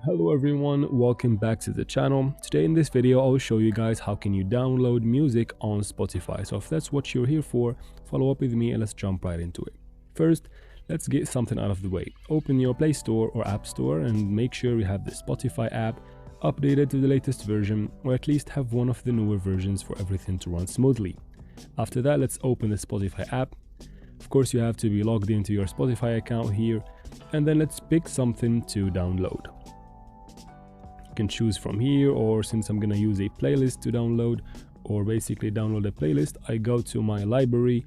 Hello everyone, welcome back to the channel. Today in this video I'll show you guys how can you download music on Spotify. So if that's what you're here for, follow up with me and let's jump right into it. First, let's get something out of the way. Open your Play Store or App Store and make sure you have the Spotify app updated to the latest version, or at least have one of the newer versions for everything to run smoothly. After that, let's open the Spotify app. Of course, you have to be logged into your Spotify account here, and then let's pick something to download. You can choose from here, or since I'm gonna use a playlist to download, or basically download a playlist, I go to my library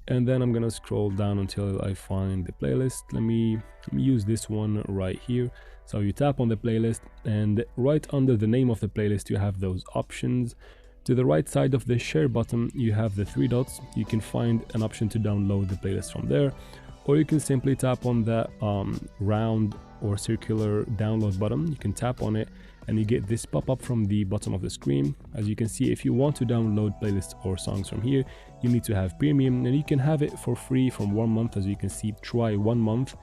and then I'm gonna scroll down until I find the playlist. Let me use this one right here. So you tap on the playlist, and right under the name of the playlist you have those options. To the right side of the share button you have the three dots. You can find an option to download the playlist from there, or you can simply tap on that round or circular download button. You can tap on it and you get this pop-up from the bottom of the screen. As you can see, if you want to download playlists or songs from here, you need to have premium, and you can have it for free from 1 month. As you can see, try 1 month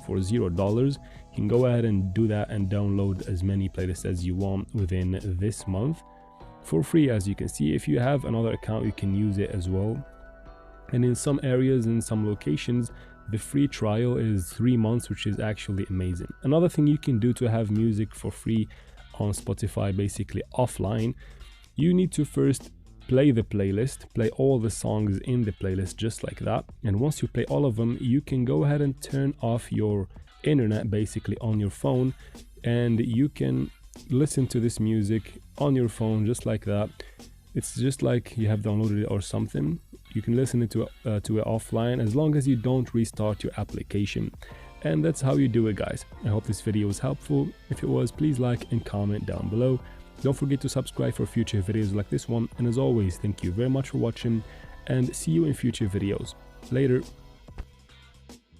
for $0. You can go ahead and do that and download as many playlists as you want within this month for free. As you can see, if you have another account you can use it as well, and in some areas, in some locations, the free trial is 3 months, which is actually amazing. Another thing you can do to have music for free on Spotify, basically offline, you need to first play the playlist, play all the songs in the playlist just like that. And once you play all of them, you can go ahead and turn off your internet basically on your phone, and you can listen to this music on your phone just like that. It's just like you have downloaded it or something. You can listen to it offline as long as you don't restart your application. And that's how you do it, guys. I hope this video was helpful. If it was, please like and comment down below. Don't forget to subscribe for future videos like this one. And as always, thank you very much for watching, and see you in future videos. Later.